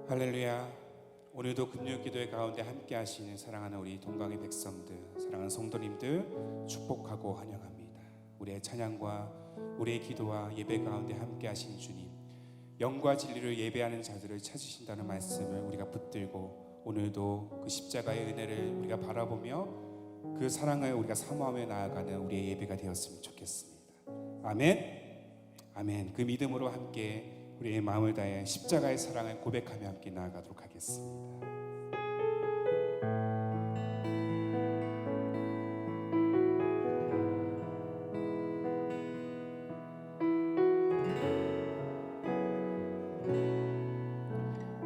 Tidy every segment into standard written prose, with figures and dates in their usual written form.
할렐루야. 오늘도 금요기도회 가운데 함께 하시는 사랑하는 우리 동강의 백성들, 사랑하는 성도님들 축복하고 환영합니다. 우리의 찬양과 우리의 기도와 예배 가운데 함께 하신 주님, 영과 진리를 예배하는 자들을 찾으신다는 말씀을 우리가 붙들고 오늘도 그 십자가의 은혜를 우리가 바라보며 그 사랑을 우리가 사모하며 나아가는 우리의 예배가 되었으면 좋겠습니다. 아멘. 아멘. 그 믿음으로 함께 우리의 마음을 다해 십자가의 사랑을 고백하며 함께 나아가도록 하겠습니다.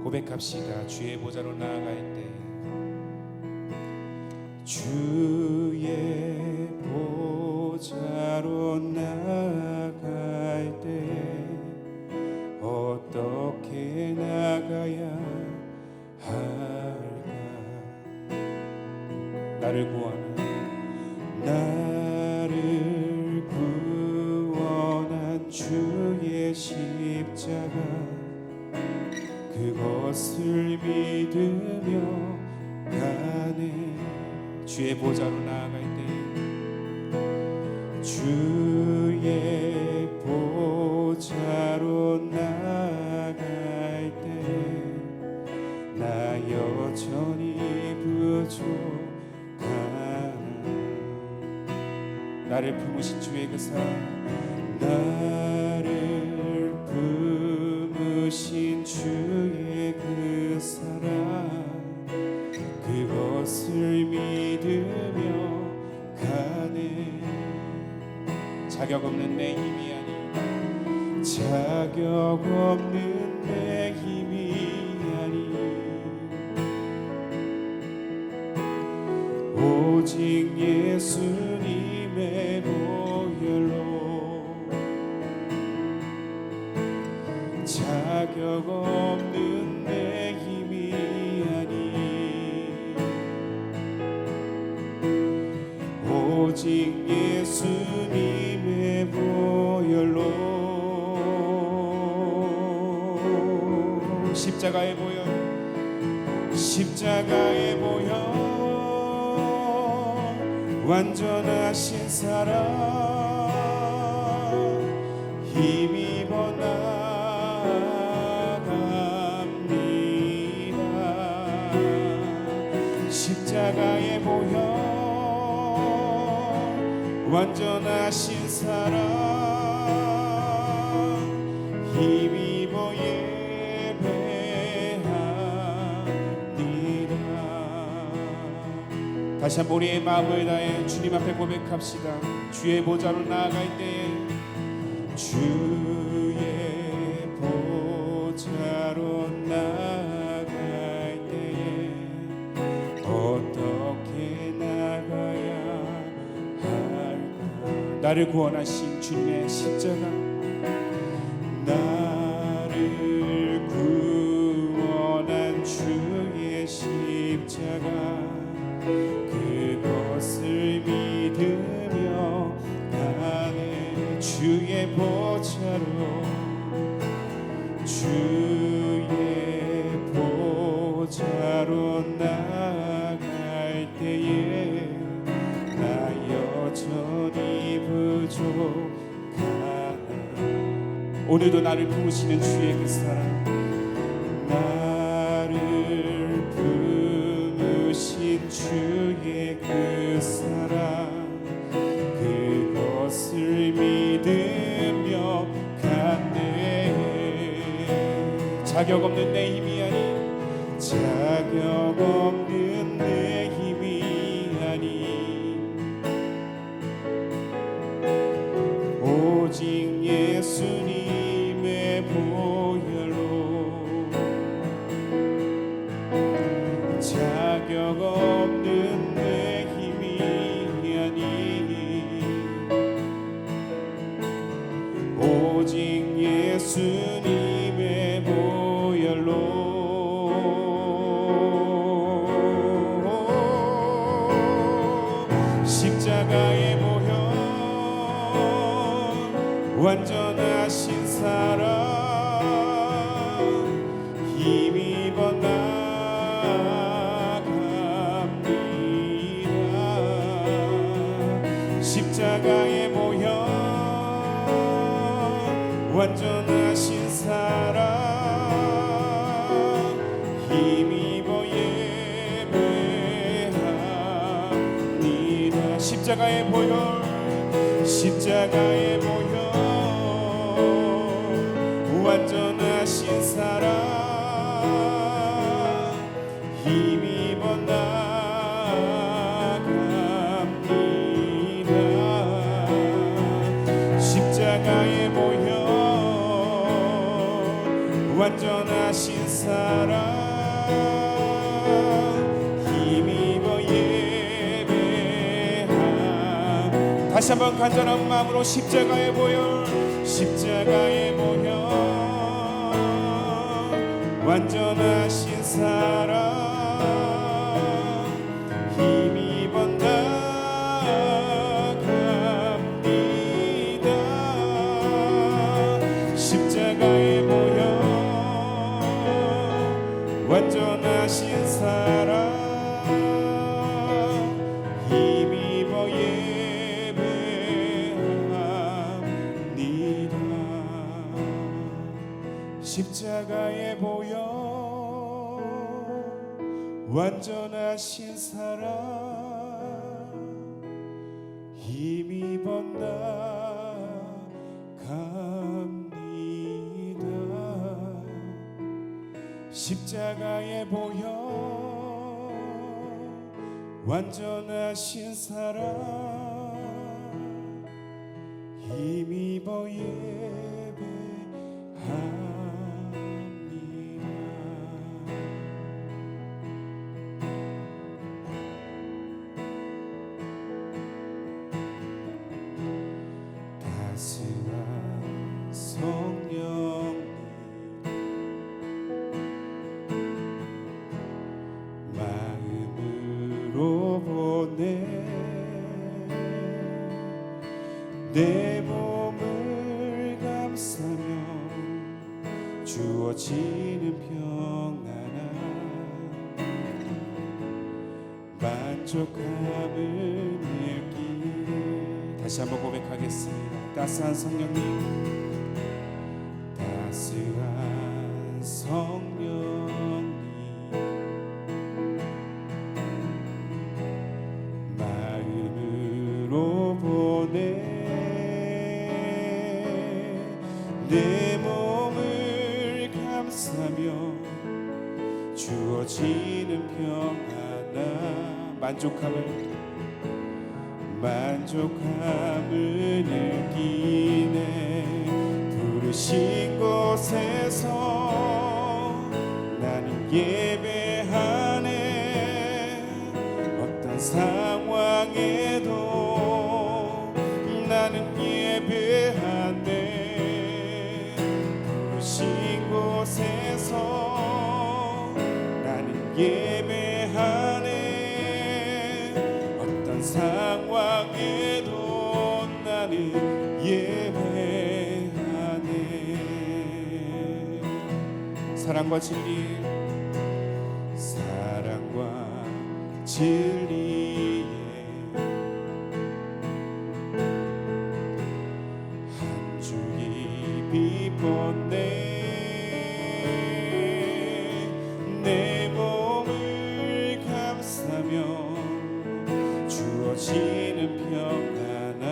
고백합시다. 주의 보좌로 나아갈 때, 주의 보좌로 나아갈 때 어떻게 나가야 할까? 나를 구원한 주의 십자가, 그것을 믿으며 가네. 주의 보좌로 나아갈 때, 주의 보좌로 나아갈 때 나 여전히 부족하나. 나를 품으신 주의 그 사랑, 나를 품으신 주의 그 사랑, 그것을 믿으며 가네. 자격 없는 내 힘이 아니, 자격 없는 내 힘이 아니, 오직 예수님의 보혈로, 자격 없는 내 힘이 아니, 오직 예수님의 보혈로. 십자가의 보혈, 십자가의 보혈, 완전하신 사랑, 힘입어 나갑니다. 십자가의 보혈, 완전하신 사랑, 힘입어 예배합니다. 다시 한번 우리의 마음을 다해 주님 앞에 고백합시다. 주의 보좌로 나아갈 때에, 주의 보좌로 나아갈 때에 어떻게 나가야 할까? 나를 구원하신 주님의 십자가, 나를 구원한 주의 십자가, 그것을 믿으며 가네. 주의 보좌로, 주의 보좌로 나아갈 때에 나 여전히 부족하나. 오늘도 나를 품으시는 주의 그 사랑, 나를 품으신 주의 그 사랑, 그것을 믿으며 가네. 자격 없는 내 힘이 아니, 자격 없는 내 힘이 아니, 오직 예수님의 보혈로, 자격 없는 내 힘이 아니, 오직 예수님의 보혈로. 십자가의 보혈, 완전하신 사랑, 힘입어 십자가에 모여 완전하신 사랑 힘입어 예배합니다. 십자가에 모여 완전하신 사랑 힘입어 나갑니다. 십자가에 모여 완전하신 사랑 힘입어 예배하. 다시 한번 간절한 마음으로 십자가에 모여 완전하신 사랑 힘입어 나갑니다. 십자가에 모여 완전하신 사랑 힘입어 예배합니다. 십자가에 모여 완전하신 사랑 힘입어 나갑니다. 십자가에 모여 완전하신 사랑 힘입어 예배합니다. 따스한 성령님 마음으로 보내 내 몸을 감싸며 주어지는 평안함 만족함을 느끼네. 다시 한번 고백하겠습니다. 따스한 성령님 따스한 성령님 마음으로 보내 내 몸을 감싸며 주어지는 평안함 만족함을 느끼네. 부르신 곳에서 나는 예배하네. 어떤 상황에도 나는 예배하네. 부르신 곳에서 나는 예배하네. 어떤 상황에도 나는 예배하네. 사랑과 진리에 한 줄기 빛 뻗네. 내 몸을 감싸며 주어지는 평안함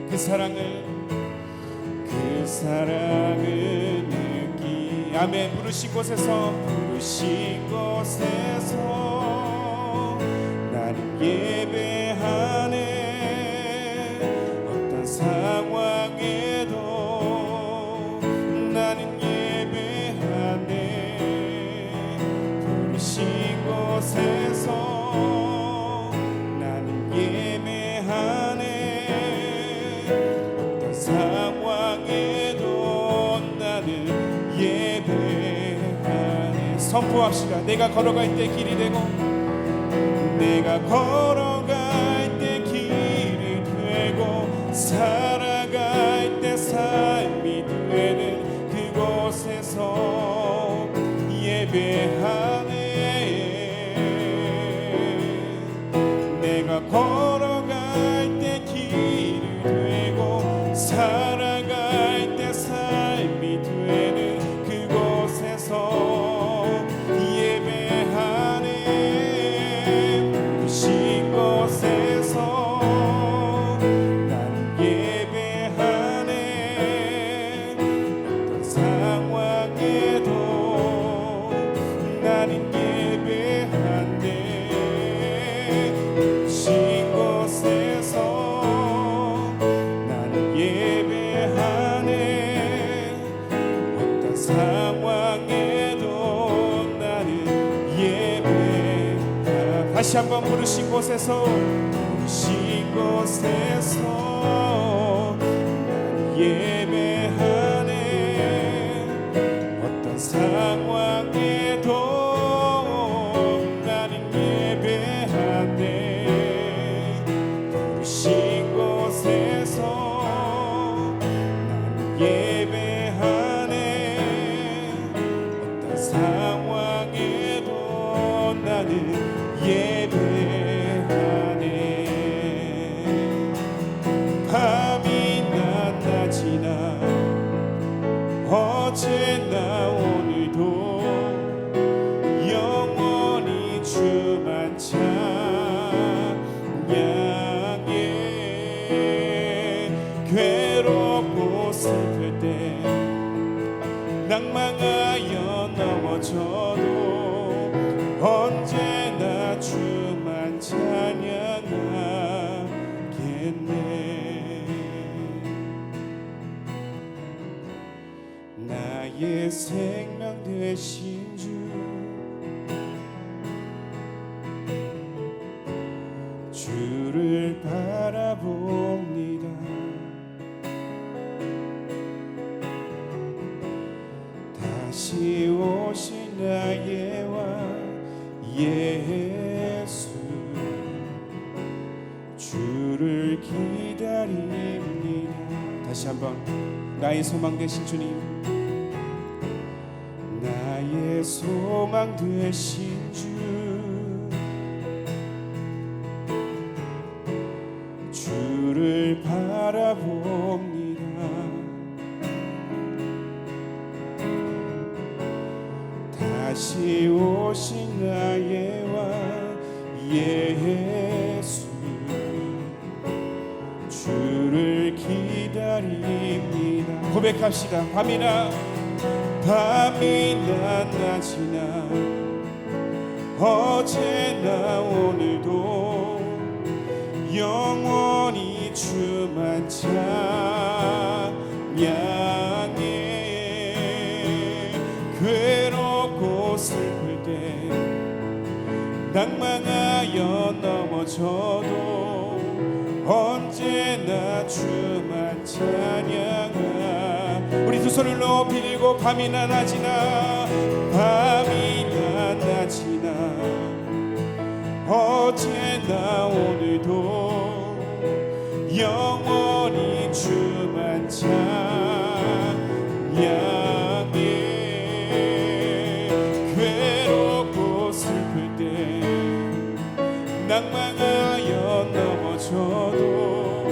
그 사랑을 느끼. 아멘. 부르신 곳에서 나는 예배하네. 어떤 상황에도 나는 예배하네. 부르신 곳에서 나는 예배하네. 어떤 상황에도 나는 예배하네. 선포합시다. 내가 걸어갈 때 길이 되고 내가 걸어갈 때 길이 되고 살아갈 때 삶이 되는 그곳에서 예배하네. 내가 걸어갈 때 길이 다시 한번 부르신 곳에서 예배하네. 어떤 상황에도 나는 예배하네. 부르신 곳에서 나는 예배하네. 어떤 상황에도 나는 예배하네. 밤이나 낮이나 어제나 오늘도 영원히 주만 찬양해. 괴롭고 슬플 때 낭망하여 넘어져도 언제나 주만 찬양하겠네. 나의 생명 되신 주, 주를 바라봅니다. 다시 오신 나의 왕 예수, 주를 기다립니다. 다시 한번 나의 소망 되신 주님, 나의 소망 되신 주, 주를 바라봅니다. 다시 오신 나의 왕 예수, 주를 기다립니다. 고백합시다. 밤이나 낮이나 어제나 오늘도 영원히 주만 찬양해. 괴롭고 슬플 때 낭망하여 넘어져도 언제나 주만 찬양하. 우리 두 손을 높이 들고 밤이나 낮이나 어제나 오늘도 영원히 주만 찬양해. 괴롭고 슬플 때 낭망하여 넘어져도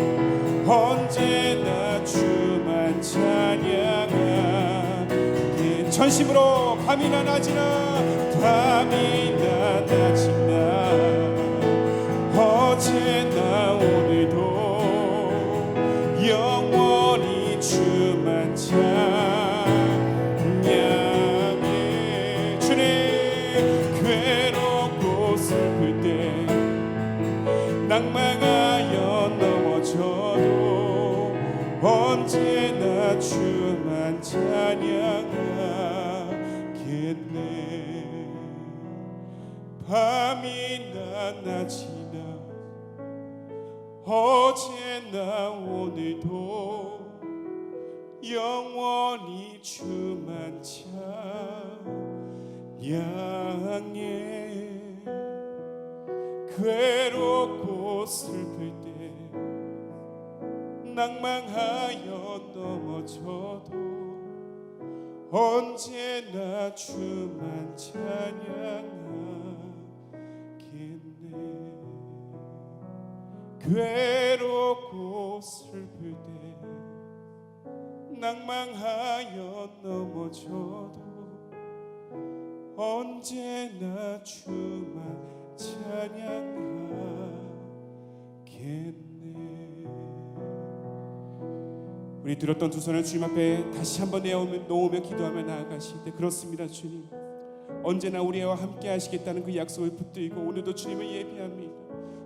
언제나 주만 찬양하게. 전심으로 밤이나 낮이나 어제나 오늘도 영원히 주만 찬양해. 주님, 괴롭고 슬플 때 낭망하여 넘어져도 언제나 주만 찬양하겠네. 밤이나 낮이나 어제나 오늘도 영원히 주만 찬양해. 괴롭고 슬플 때 낭망하여 넘어져도 언제나 주만 찬양하겠네. 괴롭고 슬플 때 낭망하여 넘어져도 언제나 주만 찬양하겠네. 우리 들었던 두 손을 주님 앞에 다시 한번 놓으며 기도하며 나아가실 때, 그렇습니다 주님, 언제나 우리와 함께 하시겠다는 그 약속을 붙들고 오늘도 주님을 예배합니다.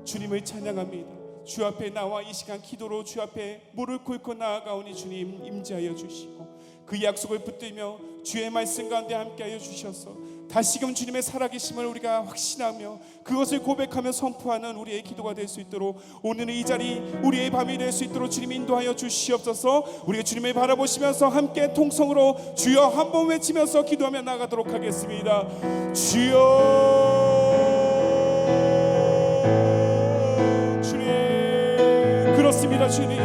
주님을 찬양합니다. 주 앞에 나와 이 시간 기도로 주 앞에 무릎 꿇고 나아가오니 주님 임재하여 주시고 그 약속을 붙들며 주의 말씀 가운데 함께하여 주셔서 다시금 주님의 살아계심을 우리가 확신하며 그것을 고백하며 선포하는 우리의 기도가 될 수 있도록 오늘 이 자리 우리의 밤이 될 수 있도록 주님 인도하여 주시옵소서. 우리가 주님을 바라보시면서 함께 통성으로 주여 한번 외치면서 기도하며 나가도록 하겠습니다. 주여, 주님, 그렇습니다. 주님,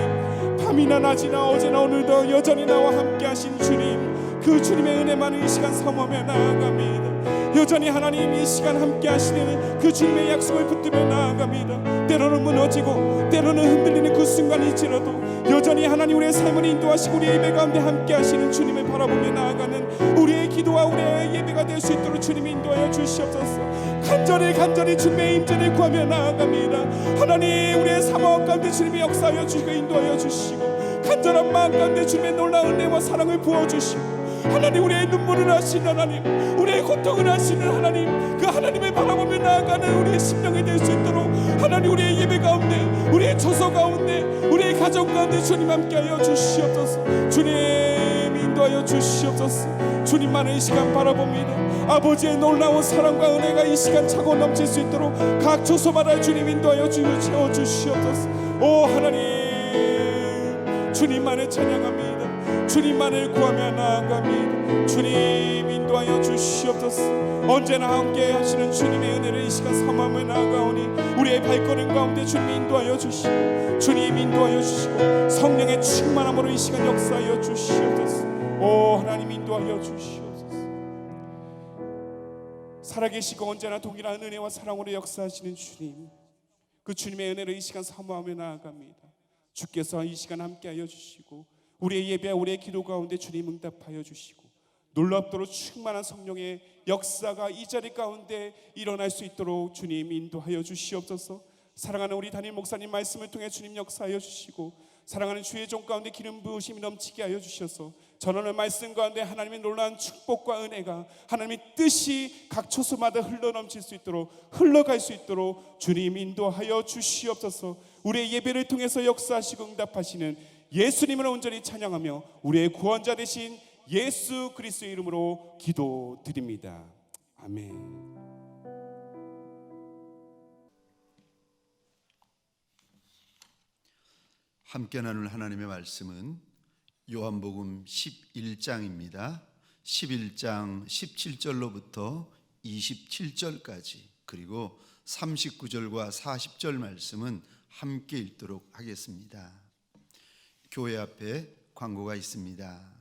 밤이나 낮이나 어제나 오늘도 여전히 나와 함께 하신 주님, 그 주님의 은혜만을 이 시간 사모하며 나아갑니다. 여전히 하나님 이 시간 함께 하시는 그 주님의 약속을 붙들며 나아갑니다. 때로는 무너지고 때로는 흔들리는 그 순간일지라도 여전히 하나님 우리의 삶을 인도하시고 우리의 예배 가운데 함께 하시는 주님을 바라보며 나아가는 우리의 기도와 우리의 예배가 될 수 있도록 주님이 인도하여 주시옵소서. 간절히 주님의 임재를 구하며 나아갑니다. 하나님 우리의 사모함 가운데 주님이 역사하여 주시고 인도하여 주시고 간절한 마음 가운데 주님의 놀라운 은혜와 사랑을 부어주시고 하나님 우리의 눈물을 하시는 하나님, 우리의 고통을 하시는 하나님, 그 하나님을 바라보며 나아가는 우리의 심령이 될 수 있도록 하나님 우리의 예배 가운데, 우리의 처소 가운데, 우리의 가정 가운데 주님 함께하여 주시옵소서. 주님 인도하여 주시옵소서. 주님만을 이 시간 바라봅니다. 아버지의 놀라운 사랑과 은혜가 이 시간 차고 넘칠 수 있도록 각 처소마다 주님 인도하여 주시옵소서. 오 하나님, 주님만을 찬양합니다. 주님만을 구하며 나아갑니다. 주님 인도하여 주시옵소서. 언제나 함께 하시는 주님의 은혜를 이 시간 사모하며 나아가오니 우리의 발걸음 가운데 주님 인도하여 주시고 주님 인도하여 주시고 성령의 충만함으로 이 시간 역사하여 주시옵소서. 오 하나님 인도하여 주시옵소서. 살아계시고 언제나 동일한 은혜와 사랑으로 역사하시는 주님, 그 주님의 은혜를 이 시간 사모하며 나아갑니다. 주께서 이 시간 함께하여 주시고 우리의 예배와 우리의 기도 가운데 주님 응답하여 주시고 놀랍도록 충만한 성령의 역사가 이 자리 가운데 일어날 수 있도록 주님 인도하여 주시옵소서. 사랑하는 우리 담임 목사님 말씀을 통해 주님 역사하여 주시고 사랑하는 주의 종 가운데 기름 부으심이 넘치게 하여 주셔서 전하는 말씀 가운데 하나님의 놀라운 축복과 은혜가 하나님의 뜻이 각 초소마다 흘러넘칠 수 있도록 흘러갈 수 있도록 주님 인도하여 주시옵소서. 우리의 예배를 통해서 역사하시고 응답하시는 예수님을 온전히 찬양하며 우리의 구원자 되신 예수 그리스도의 이름으로 기도드립니다. 아멘. 함께 나눌 하나님의 말씀은 요한복음 11장입니다. 11장 17절로부터 27절까지 그리고 39절과 40절 말씀은 함께 읽도록 하겠습니다. 교회 앞에 광고가 있습니다.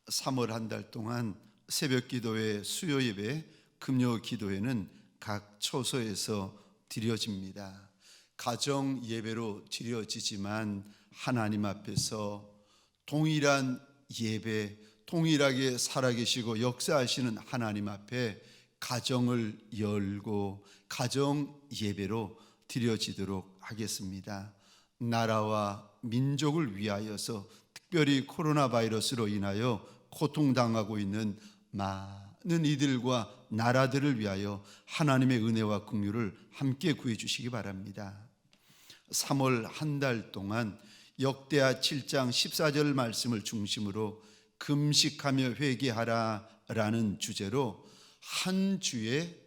3월 한 달 동안 새벽 기도회, 수요 예배, 금요 기도회는 각 처소에서 드려집니다. 가정 예배로 드려지지만 하나님 앞에서 동일한 예배, 동일하게 살아계시고 역사하시는 하나님 앞에 가정을 열고 가정 예배로 드려지도록 하겠습니다. 나라와 민족을 위하여서 특별히 코로나 바이러스로 인하여 고통당하고 있는 많은 이들과 나라들을 위하여 하나님의 은혜와 긍휼을 함께 구해 주시기 바랍니다. 3월 한 달 동안 역대하 7장 14절 말씀을 중심으로 금식하며 회개하라 라는 주제로 한 주에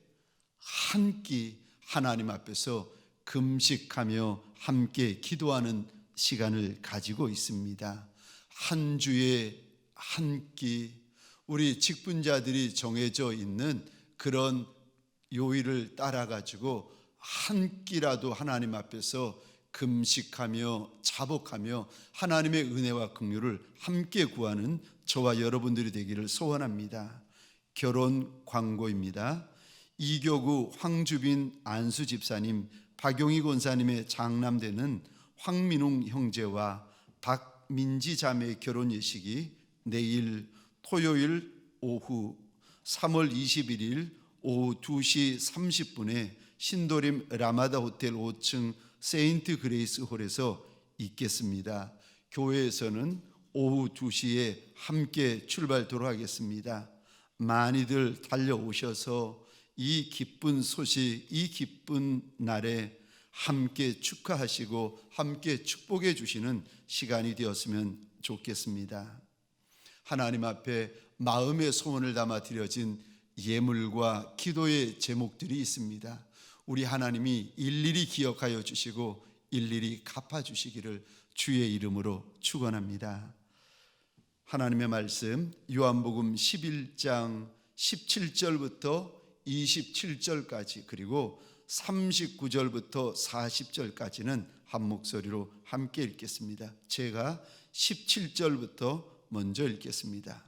한 끼 하나님 앞에서 금식하며 함께 기도하는 시간을 가지고 있습니다. 한 주에 한 끼, 우리 직분자들이 정해져 있는 그런 요일을 따라 가지고 한 끼라도 하나님 앞에서 금식하며 자복하며 하나님의 은혜와 긍휼을 함께 구하는 저와 여러분들이 되기를 소원합니다. 결혼 광고입니다. 이교구 황주빈 안수 집사님, 박용희 권사님의 장남되는 황민웅 형제와 박민지 자매의 결혼 예식이 내일 토요일 오후 3월 21일 오후 2시 30분에 신도림 라마다 호텔 5층 세인트 그레이스 홀에서 있겠습니다. 교회에서는 오후 2시에 함께 출발토록 하겠습니다. 많이들 달려오셔서 이 기쁜 소식, 이 기쁜 날에 함께 축하하시고 함께 축복해 주시는 시간이 되었으면 좋겠습니다. 하나님 앞에 마음의 소원을 담아 드려진 예물과 기도의 제목들이 있습니다. 우리 하나님이 일일이 기억하여 주시고 일일이 갚아주시기를 주의 이름으로 축원합니다. 하나님의 말씀 요한복음 11장 17절부터 27절까지 그리고 39절부터 40절까지는 한 목소리로 함께 읽겠습니다. 제가 17절부터 먼저 읽겠습니다.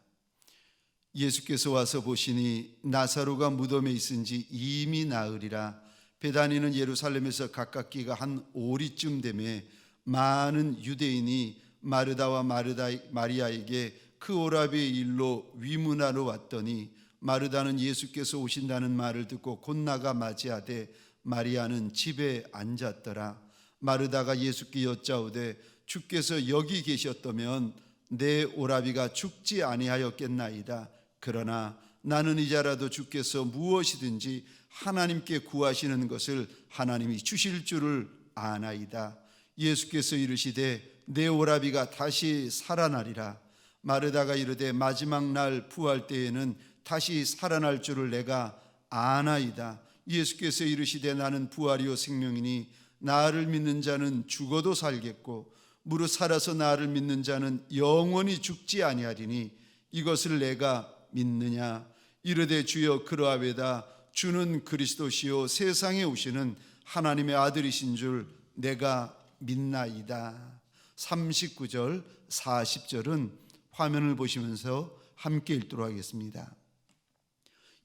예수께서 와서 보시니 나사로가 무덤에 있은지 이미 나으리라. 베다니는 예루살렘에서 가깝기가 한 오리쯤 되매 많은 유대인이 마르다와 마리아에게 그 오라비의 일로 위문하러 왔더니 마르다는 예수께서 오신다는 말을 듣고 곧 나가 맞이하되 마리아는 집에 앉았더라. 마르다가 예수께 여짜오되 주께서 여기 계셨다면 내 오라비가 죽지 아니하였겠나이다. 그러나 나는 이제라도 주께서 무엇이든지 하나님께 구하시는 것을 하나님이 주실 줄을 아나이다. 예수께서 이르시되 내 오라비가 다시 살아나리라. 마르다가 이르되 마지막 날 부활 때에는 다시 살아날 줄을 내가 아나이다. 예수께서 이르시되 나는 부활이요 생명이니 나를 믿는 자는 죽어도 살겠고 무릇 살아서 나를 믿는 자는 영원히 죽지 아니하리니 이것을 내가 믿느냐. 이르되 주여 그러하외다. 주는 그리스도시요 세상에 오시는 하나님의 아들이신 줄 내가 믿나이다. 39절 40절은 화면을 보시면서 함께 읽도록 하겠습니다.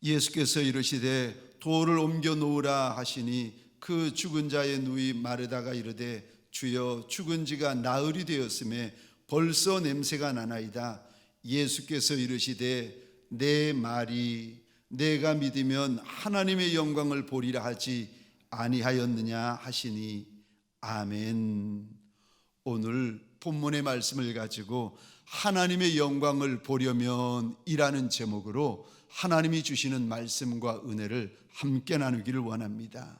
예수께서 이르시되 돌을 옮겨 놓으라 하시니 그 죽은 자의 누이 마르다가 이르되 주여 죽은 지가 나흘이 되었음에 벌써 냄새가 나나이다. 예수께서 이르시되 내 말이 내가 믿으면 하나님의 영광을 보리라 하지 아니하였느냐 하시니 아멘. 오늘 본문의 말씀을 가지고 하나님의 영광을 보려면 이라는 제목으로 하나님이 주시는 말씀과 은혜를 함께 나누기를 원합니다.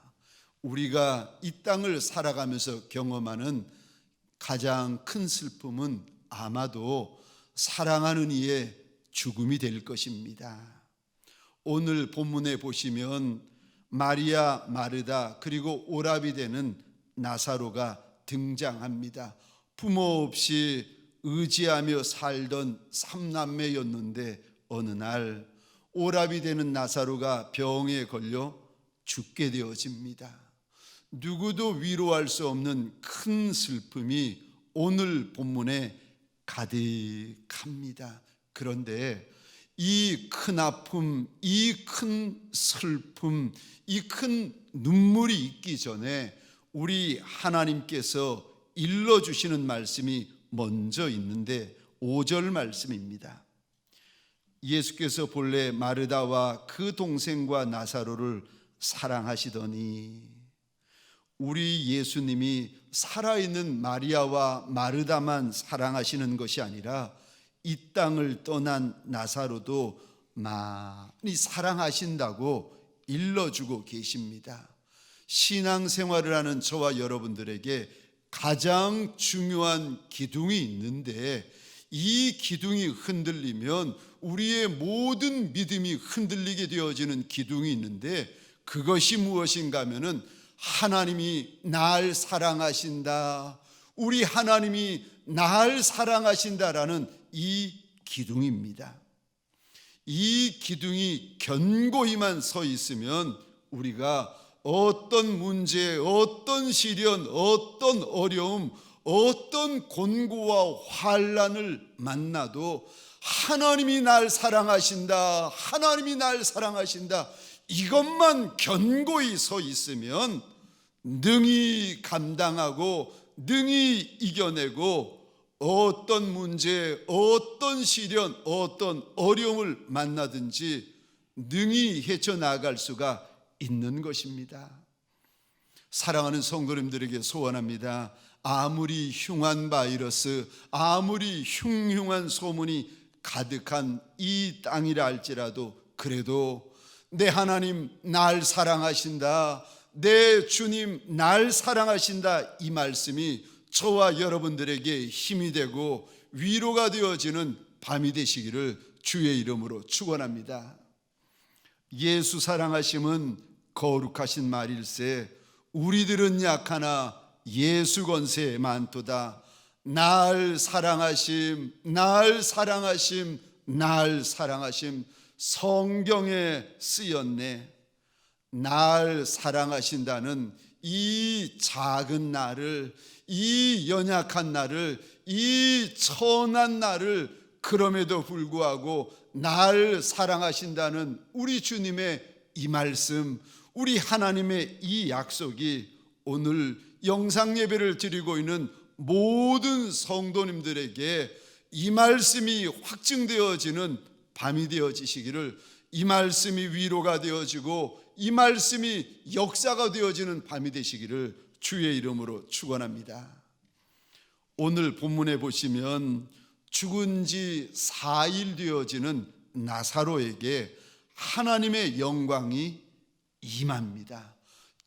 우리가 이 땅을 살아가면서 경험하는 가장 큰 슬픔은 아마도 사랑하는 이의 죽음이 될 것입니다. 오늘 본문에 보시면 마리아, 마르다 그리고 오라비 되는 나사로가 등장합니다. 부모 없이 의지하며 살던 삼남매였는데 어느 날 오라비 되는 나사로가 병에 걸려 죽게 되어집니다. 누구도 위로할 수 없는 큰 슬픔이 오늘 본문에 가득합니다. 그런데 이 큰 아픔, 이 큰 슬픔, 이 큰 눈물이 있기 전에 우리 하나님께서 일러주시는 말씀이 먼저 있는데 5절 말씀입니다. 예수께서 본래 마르다와 그 동생과 나사로를 사랑하시더니, 우리 예수님이 살아있는 마리아와 마르다만 사랑하시는 것이 아니라 이 땅을 떠난 나사로도 많이 사랑하신다고 일러주고 계십니다. 신앙생활을 하는 저와 여러분들에게 가장 중요한 기둥이 있는데 이 기둥이 흔들리면 우리의 모든 믿음이 흔들리게 되어지는 기둥이 있는데 그것이 무엇인가 하면은 하나님이 날 사랑하신다, 우리 하나님이 날 사랑하신다라는 이 기둥입니다. 이 기둥이 견고히만 서 있으면 우리가 어떤 문제, 어떤 시련, 어떤 어려움, 어떤 곤고와 환난을 만나도 하나님이 날 사랑하신다, 하나님이 날 사랑하신다, 이것만 견고히 서 있으면 능히 감당하고 능히 이겨내고 어떤 문제, 어떤 시련, 어떤 어려움을 만나든지 능히 헤쳐나갈 수가 있는 것입니다. 사랑하는 성도님들에게 소원합니다. 아무리 흉한 바이러스, 아무리 흉흉한 소문이 가득한 이 땅이라 할지라도 그래도 내 하나님 날 사랑하신다, 내 주님 날 사랑하신다, 이 말씀이 저와 여러분들에게 힘이 되고 위로가 되어지는 밤이 되시기를 주의 이름으로 축원합니다. 예수 사랑하심은 거룩하신 말일세 우리들은 약하나 예수 권세 많도다. 날 사랑하심, 날 사랑하심, 날 사랑하심 성경에 쓰였네. 날 사랑하신다는 이 작은 나를, 이 연약한 나를, 이 천한 나를 그럼에도 불구하고 날 사랑하신다는 우리 주님의 이 말씀, 우리 하나님의 이 약속이 오늘 영상 예배를 드리고 있는 모든 성도님들에게 이 말씀이 확증되어지는 밤이 되어지시기를, 이 말씀이 위로가 되어지고 이 말씀이 역사가 되어지는 밤이 되시기를 주의 이름으로 축원합니다. 오늘 본문에 보시면 죽은 지 4일 되어지는 나사로에게 하나님의 영광이 임합니다.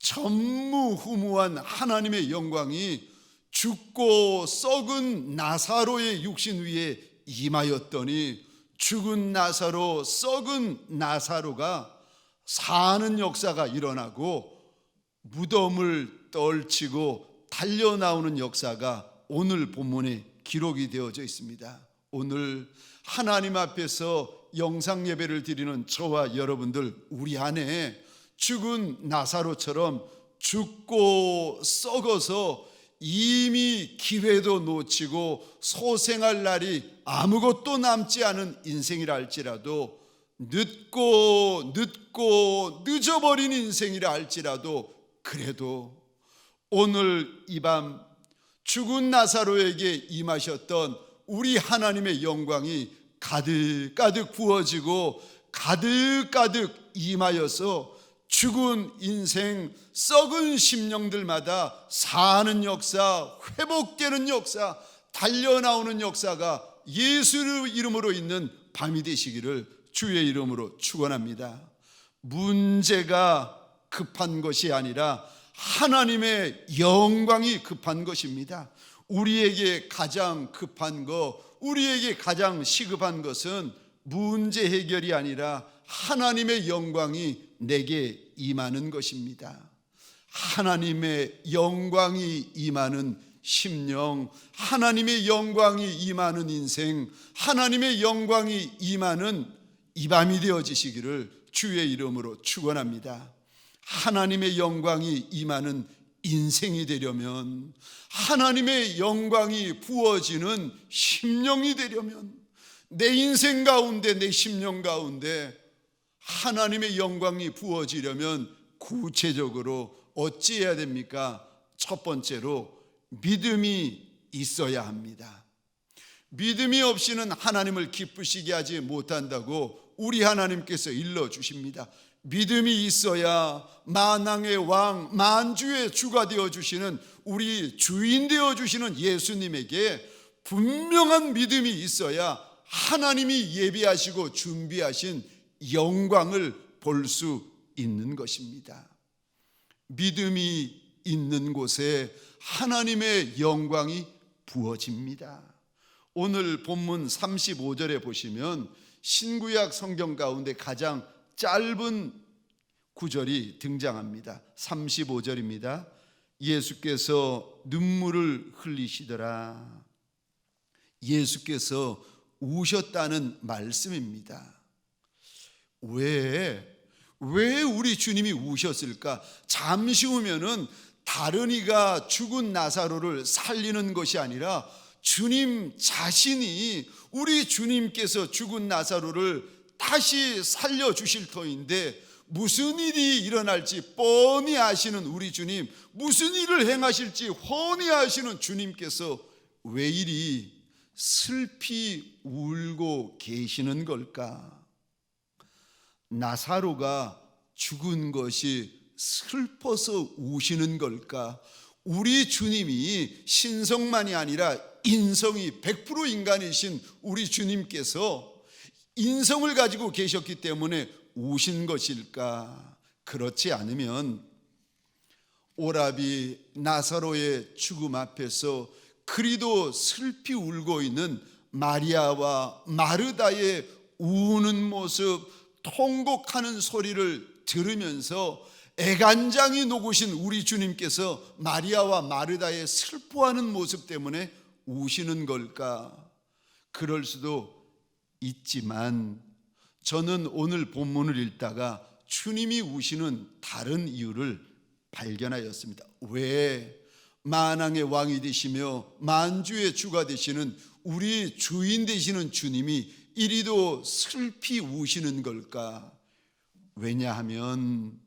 전무후무한 하나님의 영광이 죽고 썩은 나사로의 육신 위에 임하였더니 죽은 나사로, 썩은 나사로가 사는 역사가 일어나고 무덤을 떨치고 달려나오는 역사가 오늘 본문에 기록이 되어져 있습니다. 오늘 하나님 앞에서 영상 예배를 드리는 저와 여러분들, 우리 안에 죽은 나사로처럼 죽고 썩어서 이미 기회도 놓치고 소생할 날이 아무것도 남지 않은 인생이라 할지라도, 늦고 늦어버린 인생이라 할지라도, 그래도 오늘 이 밤 죽은 나사로에게 임하셨던 우리 하나님의 영광이 가득가득 부어지고 가득가득 임하여서 죽은 인생, 썩은 심령들마다 사는 역사, 회복되는 역사, 달려나오는 역사가 예수 이름으로 있는 밤이 되시기를 주의 이름으로 축원합니다. 문제가 급한 것이 아니라 하나님의 영광이 급한 것입니다. 우리에게 가장 급한 것, 우리에게 가장 시급한 것은 문제 해결이 아니라 하나님의 영광이 내게 임하는 것입니다. 하나님의 영광이 임하는 심령, 하나님의 영광이 임하는 인생, 하나님의 영광이 임하는 이 밤이 되어지시기를 주의 이름으로 축원합니다. 하나님의 영광이 임하는 인생이 되려면, 하나님의 영광이 부어지는 심령이 되려면, 내 인생 가운데, 내 심령 가운데 하나님의 영광이 부어지려면 구체적으로 어찌해야 됩니까? 첫 번째로 믿음이 있어야 합니다. 믿음이 없이는 하나님을 기쁘시게 하지 못한다고 우리 하나님께서 일러주십니다. 믿음이 있어야 만왕의 왕, 만주의 주가 되어주시는, 우리 주인 되어주시는 예수님에게 분명한 믿음이 있어야 하나님이 예비하시고 준비하신 영광을 볼 수 있는 것입니다. 믿음이 있는 곳에 하나님의 영광이 부어집니다. 오늘 본문 35절에 보시면 신구약 성경 가운데 가장 짧은 구절이 등장합니다. 35절입니다. 예수께서 눈물을 흘리시더라. 예수께서 우셨다는 말씀입니다. 왜 우리 주님이 우셨을까? 잠시 후면은 다른 이가 죽은 나사로를 살리는 것이 아니라 주님 자신이, 우리 주님께서 죽은 나사로를 다시 살려주실 터인데, 무슨 일이 일어날지 뻔히 아시는 우리 주님, 무슨 일을 행하실지 훤히 아시는 주님께서 왜 이리 슬피 울고 계시는 걸까? 나사로가 죽은 것이 슬퍼서 우시는 걸까? 우리 주님이 신성만이 아니라 인성이 100% 인간이신 우리 주님께서 인성을 가지고 계셨기 때문에 우신 것일까? 그렇지 않으면 오라비 나사로의 죽음 앞에서 그리도 슬피 울고 있는 마리아와 마르다의 우는 모습, 통곡하는 소리를 들으면서 애간장이 녹으신 우리 주님께서 마리아와 마르다의 슬퍼하는 모습 때문에 우시는 걸까? 그럴 수도 있지만 저는 오늘 본문을 읽다가 주님이 우시는 다른 이유를 발견하였습니다. 왜 만왕의 왕이 되시며 만주의 주가 되시는 우리 주인 되시는 주님이 이리도 슬피 우시는 걸까? 왜냐하면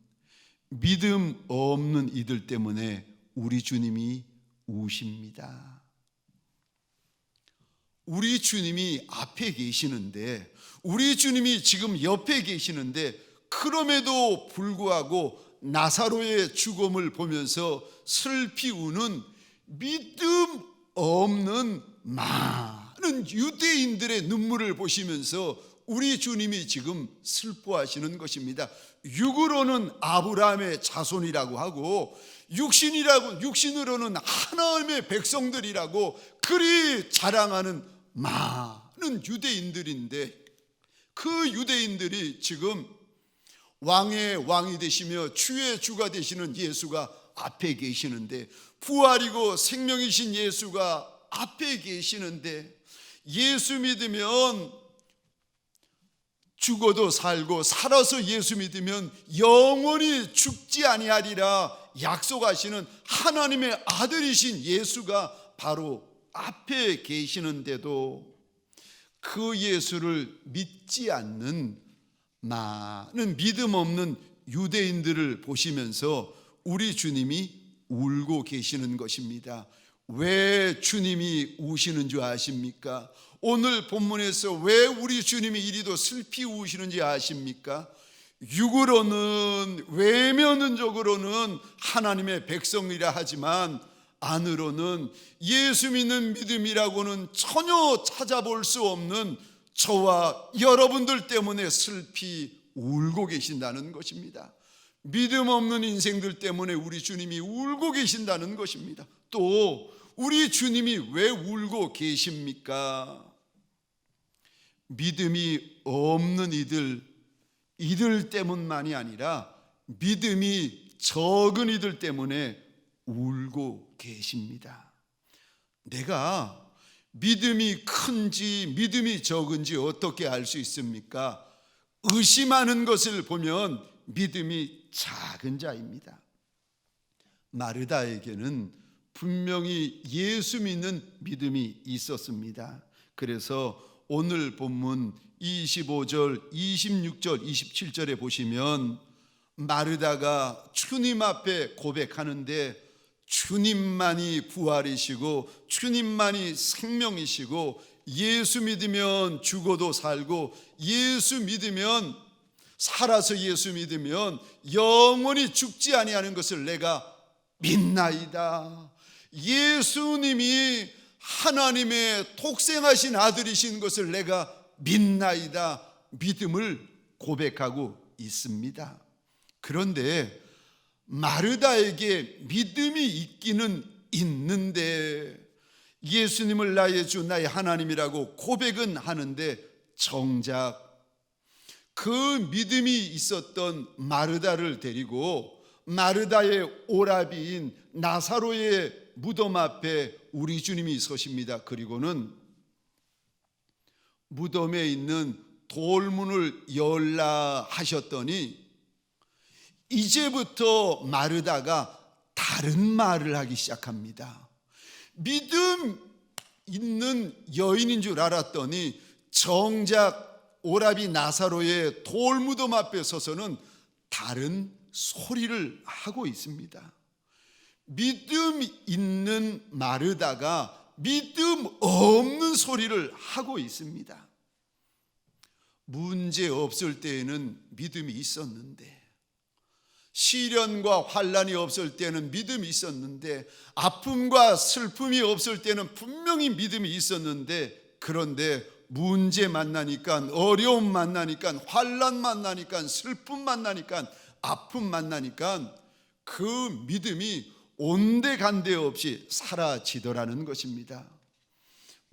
믿음 없는 이들 때문에 우리 주님이 우십니다. 우리 주님이 앞에 계시는데, 우리 주님이 지금 옆에 계시는데, 그럼에도 불구하고 나사로의 죽음을 보면서 슬피 우는 믿음 없는 많은 유대인들의 눈물을 보시면서 우리 주님이 지금 슬퍼하시는 것입니다. 육으로는 아브라함의 자손이라고 하고 육신으로는 하나님의 백성들이라고 그리 자랑하는 많은 유대인들인데, 그 유대인들이 지금 왕의 왕이 되시며 주의 주가 되시는 예수가 앞에 계시는데, 부활이고 생명이신 예수가 앞에 계시는데, 예수 믿으면 죽어도 살고 살아서 예수 믿으면 영원히 죽지 아니하리라 약속하시는 하나님의 아들이신 예수가 바로 앞에 계시는데도 그 예수를 믿지 않는 많은 믿음 없는 유대인들을 보시면서 우리 주님이 울고 계시는 것입니다. 왜 주님이 우시는 줄 아십니까? 오늘 본문에서 왜 우리 주님이 이리도 슬피 우시는지 아십니까? 육으로는 외면적으로는 하나님의 백성이라 하지만 안으로는 예수 믿는 믿음이라고는 전혀 찾아볼 수 없는 저와 여러분들 때문에 슬피 울고 계신다는 것입니다. 믿음 없는 인생들 때문에 우리 주님이 울고 계신다는 것입니다. 또 우리 주님이 왜 울고 계십니까? 믿음이 없는 이들 때문만이 아니라 믿음이 적은 이들 때문에 울고 계십니다. 내가 믿음이 큰지 믿음이 적은지 어떻게 알 수 있습니까? 의심하는 것을 보면 믿음이 작은 자입니다. 마르다에게는 분명히 예수 믿는 믿음이 있었습니다. 그래서 오늘 본문 25절, 26절, 27절에 보시면 마르다가 주님 앞에 고백하는데, 주님만이 부활이시고 주님만이 생명이시고 예수 믿으면 죽어도 살고 예수 믿으면 살아서 예수 믿으면 영원히 죽지 아니하는 것을 내가 믿나이다. 예수님이 하나님의 독생하신 아들이신 것을 내가 믿나이다. 믿음을 고백하고 있습니다. 그런데 마르다에게 믿음이 있기는 있는데, 예수님을 나의 주 나의 하나님이라고 고백은 하는데, 정작 그 믿음이 있었던 마르다를 데리고 마르다의 오라비인 나사로의 무덤 앞에 우리 주님이 서십니다. 그리고는 무덤에 있는 돌문을 열라 하셨더니 이제부터 마르다가 다른 말을 하기 시작합니다. 믿음 있는 여인인 줄 알았더니 정작 오라비 나사로의 돌무덤 앞에 서서는 다른 소리를 하고 있습니다. 믿음 있는 마르다가 믿음 없는 소리를 하고 있습니다. 문제 없을 때에는 믿음이 있었는데, 시련과 환난이 없을 때는 믿음이 있었는데, 아픔과 슬픔이 없을 때는 분명히 믿음이 있었는데, 그런데 문제 만나니까, 어려움 만나니까, 환난 만나니까, 슬픔 만나니까, 아픔 만나니까 그 믿음이 온데간데 없이 사라지더라는 것입니다.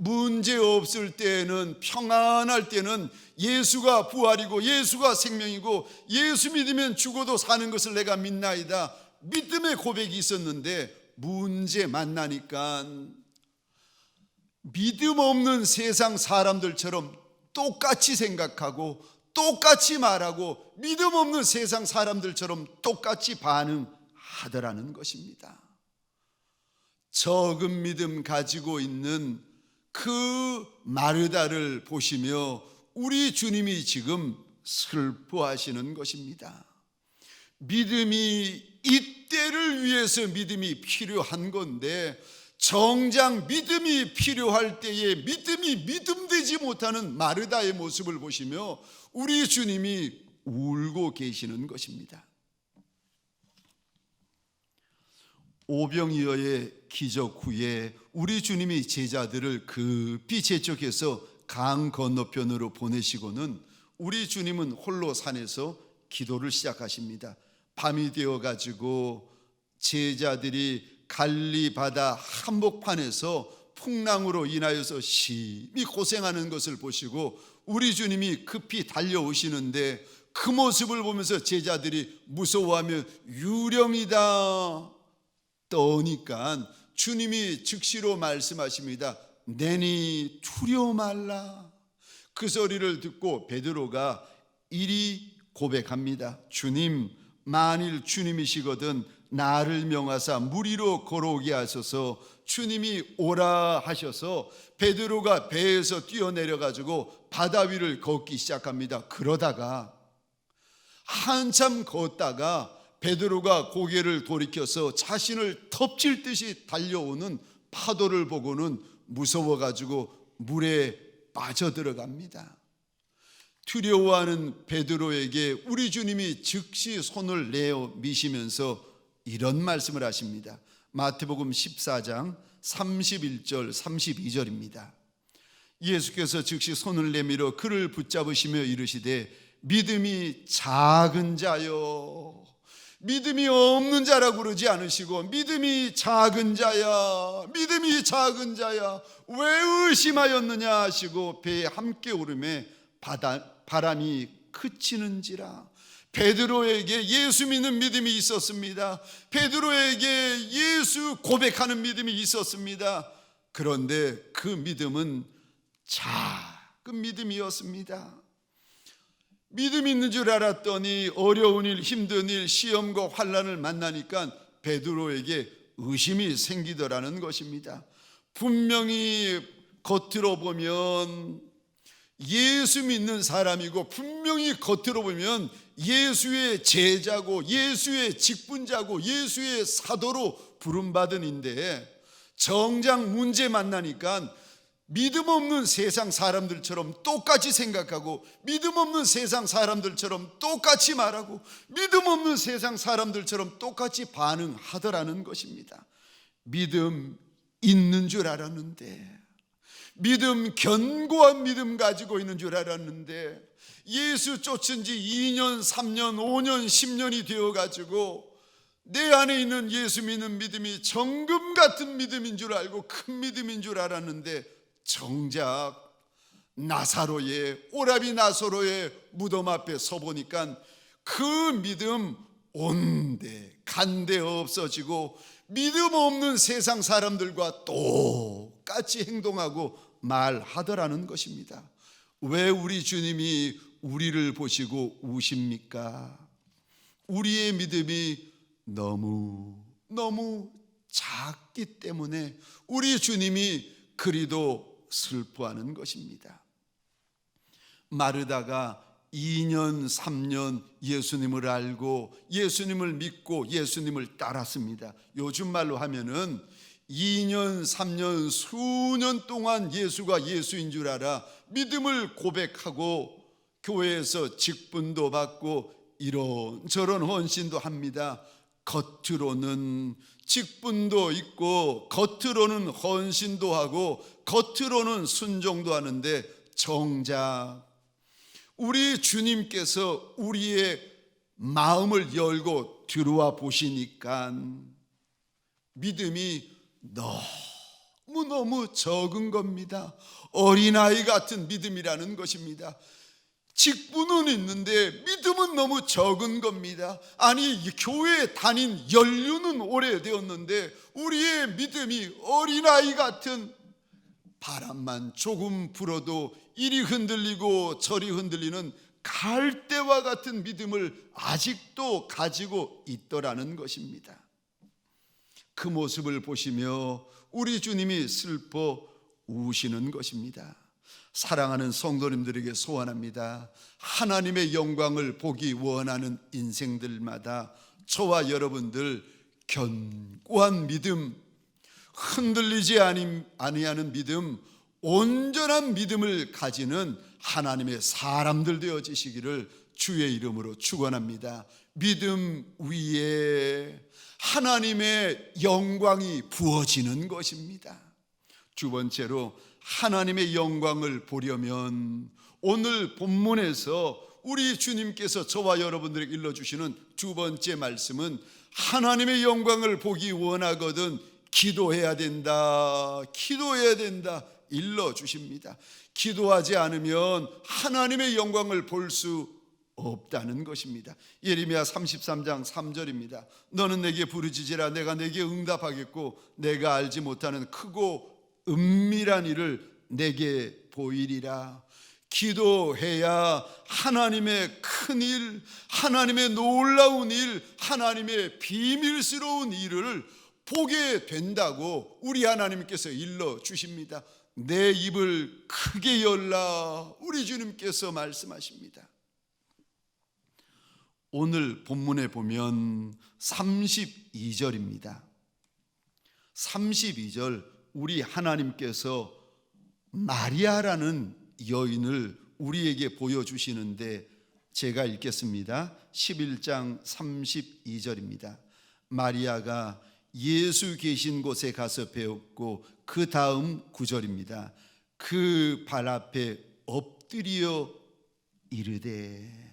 문제 없을 때에는, 평안할 때는 예수가 부활이고 예수가 생명이고 예수 믿으면 죽어도 사는 것을 내가 믿나이다, 믿음의 고백이 있었는데 문제 만나니까 믿음 없는 세상 사람들처럼 똑같이 생각하고 똑같이 말하고 믿음 없는 세상 사람들처럼 똑같이 반응하더라는 것입니다. 적은 믿음 가지고 있는 그 마르다를 보시며 우리 주님이 지금 슬퍼하시는 것입니다. 믿음이 이때를 위해서 믿음이 필요한 건데 정작 믿음이 필요할 때에 믿음이 믿음되지 못하는 마르다의 모습을 보시며 우리 주님이 울고 계시는 것입니다. 오병이어의 기적 후에 우리 주님이 제자들을 급히 재촉해서 강 건너편으로 보내시고는 우리 주님은 홀로 산에서 기도를 시작하십니다. 밤이 되어 가지고 제자들이 갈리 바다 한복판에서 풍랑으로 인하여서 심히 고생하는 것을 보시고 우리 주님이 급히 달려오시는데 그 모습을 보면서 제자들이 무서워하며 유령이다 떠오니까 주님이 즉시로 말씀하십니다. 내니 두려워 말라. 그 소리를 듣고 베드로가 이리 고백합니다. 주님, 만일 주님이시거든 나를 명하사 물 위로 걸어오게 하소서. 주님이 오라 하셔서 베드로가 배에서 뛰어내려 가지고 바다 위를 걷기 시작합니다. 그러다가 한참 걷다가 베드로가 고개를 돌이켜서 자신을 덮칠 듯이 달려오는 파도를 보고는 무서워 가지고 물에 빠져들어갑니다. 두려워하는 베드로에게 우리 주님이 즉시 손을 내어 미시면서 이런 말씀을 하십니다. 마태복음 14장 31절 32절입니다. 예수께서 즉시 손을 내밀어 그를 붙잡으시며 이르시되 믿음이 작은 자여. 믿음이 없는 자라고 그러지 않으시고 믿음이 작은 자야, 믿음이 작은 자야, 왜 의심하였느냐 하시고 배에 함께 오름에 바람이 그치는지라. 베드로에게 예수 믿는 믿음이 있었습니다. 베드로에게 예수 고백하는 믿음이 있었습니다. 그런데 그 믿음은 작은 믿음이었습니다. 믿음 있는 줄 알았더니 어려운 일, 힘든 일, 시험과 환난을 만나니까 베드로에게 의심이 생기더라는 것입니다. 분명히 겉으로 보면 예수 믿는 사람이고 분명히 겉으로 보면 예수의 제자고 예수의 직분자고 예수의 사도로 부름받은 인데 정작 문제 만나니까 믿음 없는 세상 사람들처럼 똑같이 생각하고 믿음 없는 세상 사람들처럼 똑같이 말하고 믿음 없는 세상 사람들처럼 똑같이 반응하더라는 것입니다. 믿음 있는 줄 알았는데, 믿음, 견고한 믿음 가지고 있는 줄 알았는데 예수 쫓은 지 2년, 3년, 5년, 10년이 되어가지고 내 안에 있는 예수 믿는 믿음이 정금 같은 믿음인 줄 알고 큰 믿음인 줄 알았는데 정작 나사로의 오라비 나사로의 무덤 앞에 서보니까 그 믿음 온데 간데 없어지고 믿음 없는 세상 사람들과 똑같이 행동하고 말하더라는 것입니다. 왜 우리 주님이 우리를 보시고 우십니까? 우리의 믿음이 너무 작기 때문에 우리 주님이 그리도 슬퍼하는 것입니다. 마르다가 2년 3년 예수님을 알고 예수님을 믿고 예수님을 따랐습니다. 요즘 말로 하면은 2년 3년 수년 동안 예수가 예수인 줄 알아 믿음을 고백하고 교회에서 직분도 받고 이런저런 헌신도 합니다. 겉으로는 직분도 있고 겉으로는 헌신도 하고 겉으로는 순종도 하는데 정작 우리 주님께서 우리의 마음을 열고 들어와 보시니까 믿음이 너무 적은 겁니다. 어린아이 같은 믿음이라는 것입니다. 직분은 있는데 믿음은 너무 적은 겁니다. 아니, 교회 다닌 연륜은 오래되었는데 우리의 믿음이 어린아이 같은, 바람만 조금 불어도 이리 흔들리고 저리 흔들리는 갈대와 같은 믿음을 아직도 가지고 있더라는 것입니다. 그 모습을 보시며 우리 주님이 슬퍼 우시는 것입니다. 사랑하는 성도님들에게 소원합니다. 하나님의 영광을 보기 원하는 인생들마다 저와 여러분들 견고한 믿음, 흔들리지 아니하는 믿음, 온전한 믿음을 가지는 하나님의 사람들 되어지시기를 주의 이름으로 축원합니다. 믿음 위에 하나님의 영광이 부어지는 것입니다. 두 번째로, 하나님의 영광을 보려면 오늘 본문에서 우리 주님께서 저와 여러분들에게 일러주시는 두 번째 말씀은, 하나님의 영광을 보기 원하거든 기도해야 된다, 기도해야 된다 일러주십니다. 기도하지 않으면 하나님의 영광을 볼 수 없다는 것입니다. 예레미야 33장 3절입니다. 너는 내게 부르짖으라, 내가 내게 응답하겠고 내가 알지 못하는 크고 은밀한 일을 내게 보이리라. 기도해야 하나님의 큰 일, 하나님의 놀라운 일, 하나님의 비밀스러운 일을 보게 된다고 우리 하나님께서 일러주십니다. 내 입을 크게 열라, 우리 주님께서 말씀하십니다. 오늘 본문에 보면 32절입니다. 32절, 우리 하나님께서 마리아라는 여인을 우리에게 보여주시는데 제가 읽겠습니다. 11장 32절입니다. 마리아가 예수 계신 곳에 가서 배웠고, 그 다음 9절입니다. 그 발 앞에 엎드려 이르되,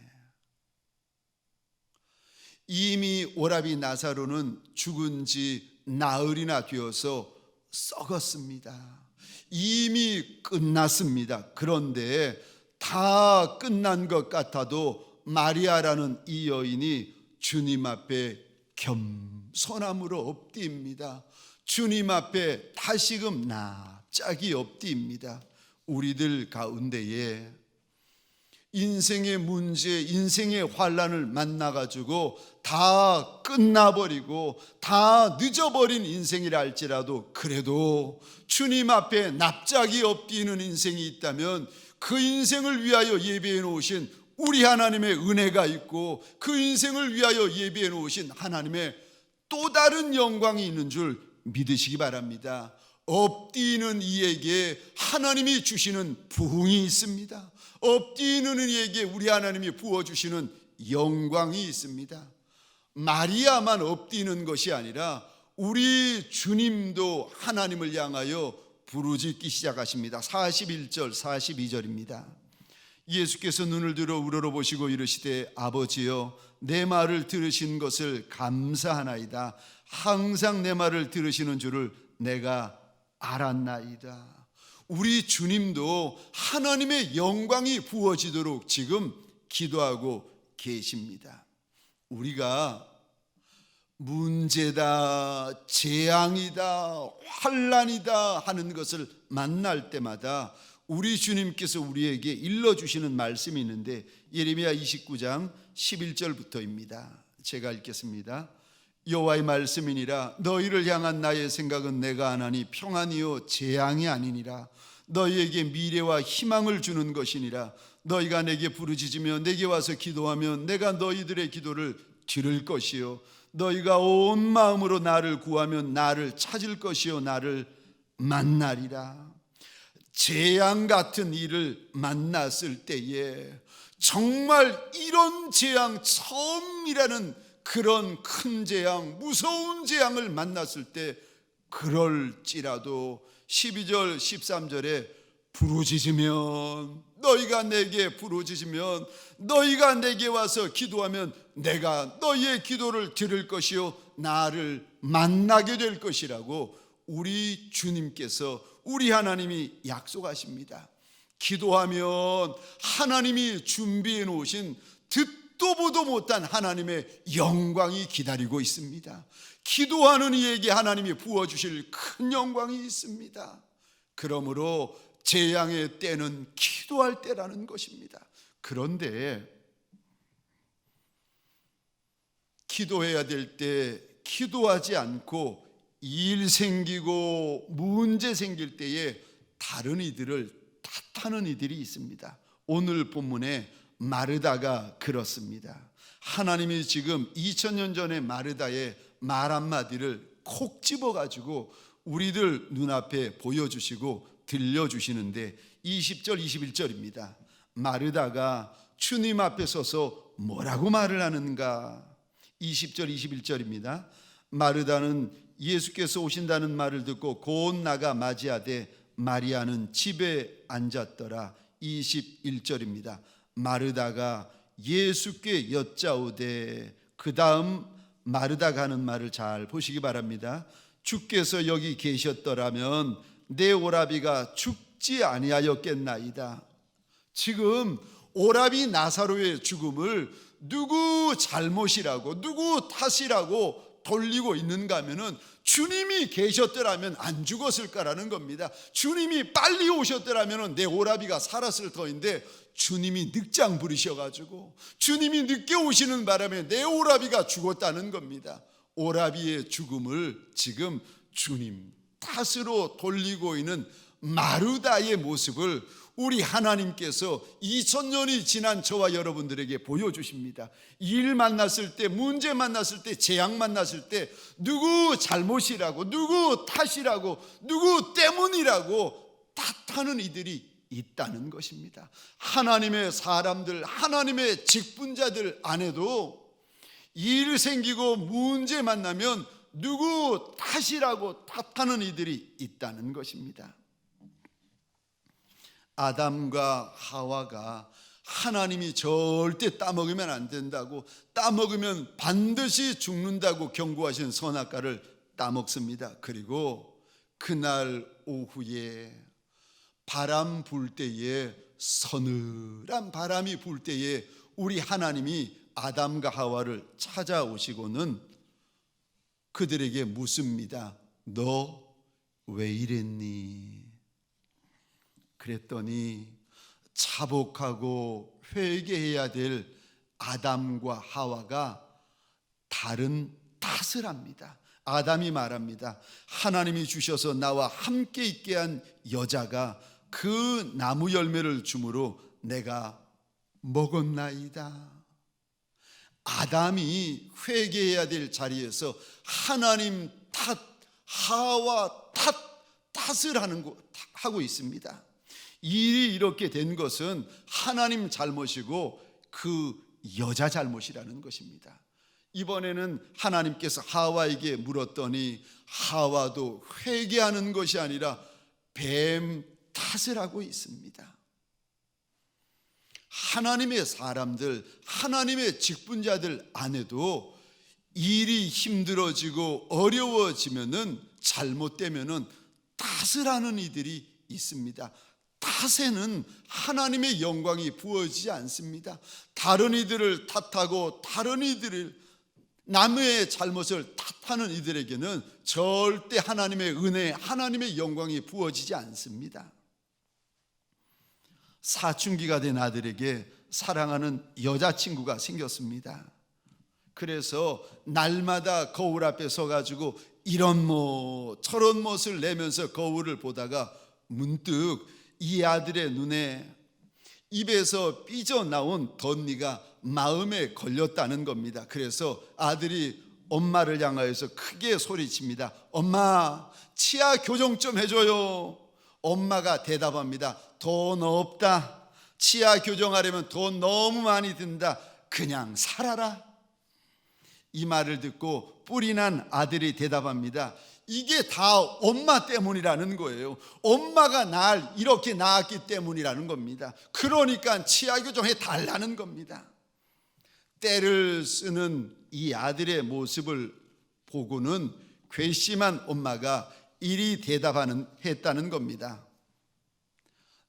이미 오라비 나사로는 죽은 지 나흘이나 되어서 썩었습니다. 이미 끝났습니다. 그런데 다 끝난 것 같아도 마리아라는 이 여인이 주님 앞에 겸손함으로 엎드립니다. 주님 앞에 다시금 납작이 엎드립니다. 우리들 가운데에 인생의 문제, 인생의 환난을 만나가지고 다 끝나버리고 다 늦어버린 인생이라 할지라도, 그래도 주님 앞에 납작이 엎드리는 인생이 있다면 그 인생을 위하여 예비해 놓으신 우리 하나님의 은혜가 있고, 그 인생을 위하여 예비해 놓으신 하나님의 또 다른 영광이 있는 줄 믿으시기 바랍니다. 엎드리는 이에게 하나님이 주시는 부흥이 있습니다. 엎드리는 이에게 우리 하나님이 부어주시는 영광이 있습니다. 마리아만 엎드리는 것이 아니라 우리 주님도 하나님을 향하여 부르짖기 시작하십니다. 41절 42절입니다. 예수께서 눈을 들어 우러러보시고 이르시되, 아버지여, 내 말을 들으신 것을 감사하나이다. 항상 내 말을 들으시는 줄을 내가 알았나이다. 우리 주님도 하나님의 영광이 부어지도록 지금 기도하고 계십니다. 우리가 문제다, 재앙이다, 환난이다 하는 것을 만날 때마다 우리 주님께서 우리에게 일러주시는 말씀이 있는데, 예레미야 29장 11절부터입니다. 제가 읽겠습니다. 여호와의 말씀이니라. 너희를 향한 나의 생각은 내가 아나니 평안이요 재앙이 아니니라. 너희에게 미래와 희망을 주는 것이니라. 너희가 내게 부르짖으며 내게 와서 기도하면 내가 너희들의 기도를 들을 것이요, 너희가 온 마음으로 나를 구하면 나를 찾을 것이요 나를 만나리라. 재앙 같은 일을 만났을 때에, 정말 이런 재앙, 처음이라는 그런 큰 재앙, 무서운 재앙을 만났을 때, 그럴지라도 12절 13절에 부르짖으면, 너희가 내게 부르짖으면, 너희가 내게 와서 기도하면 내가 너희의 기도를 들을 것이요 나를 만나게 될 것이라고 우리 주님께서, 우리 하나님이 약속하십니다. 기도하면 하나님이 준비해 놓으신 듣도 보도 못한 하나님의 영광이 기다리고 있습니다. 기도하는 이에게 하나님이 부어주실 큰 영광이 있습니다. 그러므로 재앙의 때는 기도할 때라는 것입니다. 그런데 기도해야 될 때 기도하지 않고 일 생기고 문제 생길 때에 다른 이들을 탓하는 이들이 있습니다. 오늘 본문에 마르다가 그렇습니다. 하나님이 지금 2000년 전에 마르다의 말 한마디를 콕 집어가지고 우리들 눈앞에 보여주시고 들려주시는데 20절 21절입니다. 마르다가 주님 앞에 서서 뭐라고 말을 하는가? 20절 21절입니다. 마르다는 예수께서 오신다는 말을 듣고 곧 나가 맞이하되 마리아는 집에 앉았더라. 21절입니다. 마르다가 예수께 여짜오되, 그 다음 마르다가 하는 말을 잘 보시기 바랍니다. 주께서 여기 계셨더라면 내 오라비가 죽지 아니하였겠나이다. 지금 오라비 나사로의 죽음을 누구 잘못이라고, 누구 탓이라고 돌리고 있는가 하면은 주님이 계셨더라면 안 죽었을까라는 겁니다. 주님이 빨리 오셨더라면 내 오라비가 살았을 터인데 주님이 늑장 부리셔가지고 주님이 늦게 오시는 바람에 내 오라비가 죽었다는 겁니다. 오라비의 죽음을 지금 주님 탓으로 돌리고 있는 마르다의 모습을 우리 하나님께서 2000년이 지난 저와 여러분들에게 보여주십니다. 일 만났을 때, 문제 만났을 때, 재앙 만났을 때 누구 잘못이라고, 누구 탓이라고, 누구 때문이라고 탓하는 이들이 있다는 것입니다. 하나님의 사람들, 하나님의 직분자들 안에도 일 생기고 문제 만나면 누구 탓이라고 탓하는 이들이 있다는 것입니다. 아담과 하와가 하나님이 절대 따먹으면 안 된다고, 따먹으면 반드시 죽는다고 경고하신 선악과를 따먹습니다. 그리고 그날 오후에 바람 불 때에, 서늘한 바람이 불 때에 우리 하나님이 아담과 하와를 찾아오시고는 그들에게 묻습니다. 너 왜 이랬니? 그랬더니 자복하고 회개해야 될 아담과 하와가 다른 탓을 합니다. 아담이 말합니다. 하나님이 주셔서 나와 함께 있게 한 여자가 그 나무 열매를 주므로 내가 먹었나이다. 아담이 회개해야 될 자리에서 하나님 탓, 하와 탓을 하고 있습니다. 일이 이렇게 된 것은 하나님 잘못이고 그 여자 잘못이라는 것입니다. 이번에는 하나님께서 하와에게 물었더니 하와도 회개하는 것이 아니라 뱀 탓을 하고 있습니다. 하나님의 사람들, 하나님의 직분자들 안에도 일이 힘들어지고 어려워지면은, 잘못되면은 탓을 하는 이들이 있습니다. 탓에는 하나님의 영광이 부어지지 않습니다. 다른 이들을 탓하고 다른 이들을, 남의 잘못을 탓하는 이들에게는 절대 하나님의 은혜, 하나님의 영광이 부어지지 않습니다. 사춘기가 된 아들에게 사랑하는 여자친구가 생겼습니다. 그래서 날마다 거울 앞에 서가지고 이런 못 저런 못을 내면서 거울을 보다가 문득 이 아들의 눈에 입에서 삐져나온 덧니가 마음에 걸렸다는 겁니다. 그래서 아들이 엄마를 향하여서 크게 소리칩니다. 엄마, 치아 교정 좀 해줘요. 엄마가 대답합니다. 돈 없다. 치아 교정하려면 돈 너무 많이 든다. 그냥 살아라. 이 말을 듣고 뿔이 난 아들이 대답합니다. 이게 다 엄마 때문이라는 거예요. 엄마가 날 이렇게 낳았기 때문이라는 겁니다. 그러니까 치아 교정해 달라는 겁니다. 때를 쓰는 이 아들의 모습을 보고는 괘씸한 엄마가 이리 했다는 겁니다.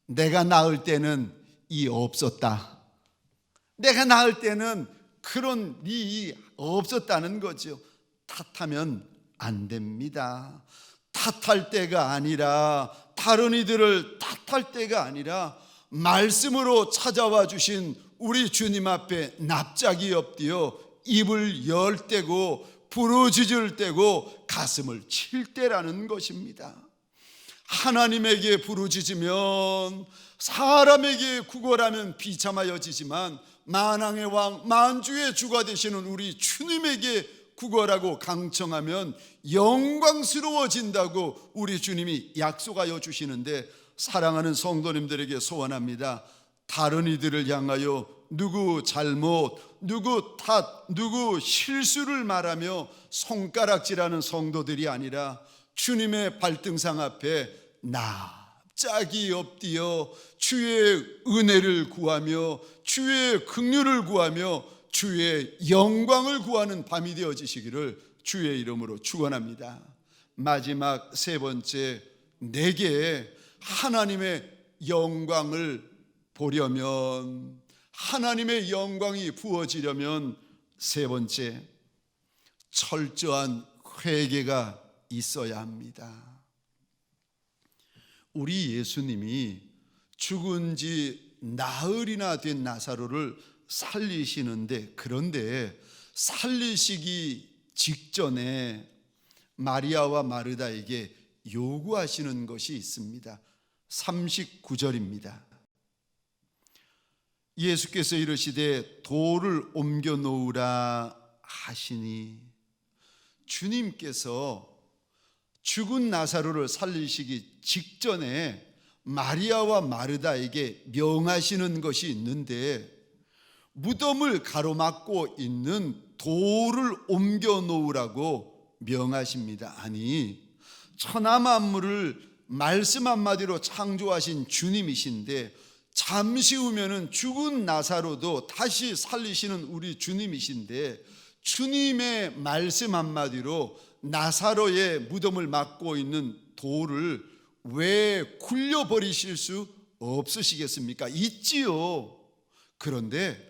내가 낳을 때는 이 없었다. 내가 낳을 때는 그런 일이 없었다는 거죠. 탓하면 안 됩니다. 탓할 때가 아니라, 다른 이들을 탓할 때가 아니라 말씀으로 찾아와 주신 우리 주님 앞에 납작이 엎드려 입을 열 때고 부르짖을 때고 가슴을 칠 때라는 것입니다. 하나님에게 부르짖으면, 사람에게 구걸하면 비참하여지지만 만왕의 왕 만주의 주가 되시는 우리 주님에게 구걸하고 강청하면 영광스러워진다고 우리 주님이 약속하여 주시는데, 사랑하는 성도님들에게 소원합니다. 다른 이들을 향하여 누구 잘못, 누구 탓, 누구 실수를 말하며 손가락질하는 성도들이 아니라 주님의 발등상 앞에 납작이 엎드려 주의 은혜를 구하며 주의 긍휼을 구하며 주의 영광을 구하는 밤이 되어지시기를 주의 이름으로 축원합니다. 마지막 세 번째, 내게 하나님의 영광을 보려면, 하나님의 영광이 부어지려면 세 번째, 철저한 회개가 있어야 합니다. 우리 예수님이 죽은 지 나흘이나 된 나사로를 살리시는데, 그런데 살리시기 직전에 마리아와 마르다에게 요구하시는 것이 있습니다. 39절입니다. 예수께서 이르시되 돌을 옮겨 놓으라 하시니, 주님께서 죽은 나사로를 살리시기 직전에 마리아와 마르다에게 명하시는 것이 있는데, 무덤을 가로막고 있는 돌을 옮겨 놓으라고 명하십니다. 아니, 천하 만물을 말씀 한마디로 창조하신 주님이신데, 잠시 후면은 죽은 나사로도 다시 살리시는 우리 주님이신데, 주님의 말씀 한마디로 나사로의 무덤을 막고 있는 돌을 왜 굴려버리실 수 없으시겠습니까? 있지요. 그런데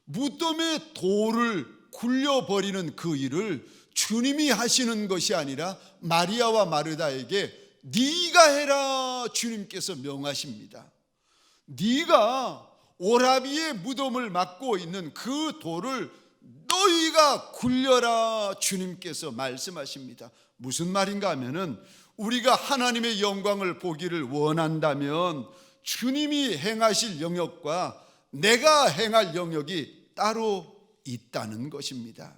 무덤의 돌을 굴려버리는 그 일을 주님이 하시는 것이 아니라 마리아와 마르다에게 네가 해라 주님께서 명하십니다. 네가 오라비의 무덤을 막고 있는 그 돌을 너희가 굴려라 주님께서 말씀하십니다. 무슨 말인가 하면은, 우리가 하나님의 영광을 보기를 원한다면 주님이 행하실 영역과 내가 행할 영역이 따로 있다는 것입니다.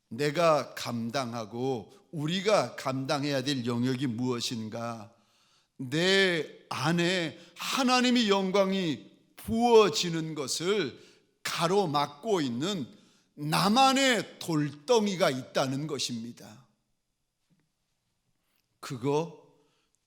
내가 감당하고 우리가 감당해야 될 영역이 무엇인가? 내 안에 하나님의 영광이 부어지는 것을 가로막고 있는 나만의 돌덩이가 있다는 것입니다. 그거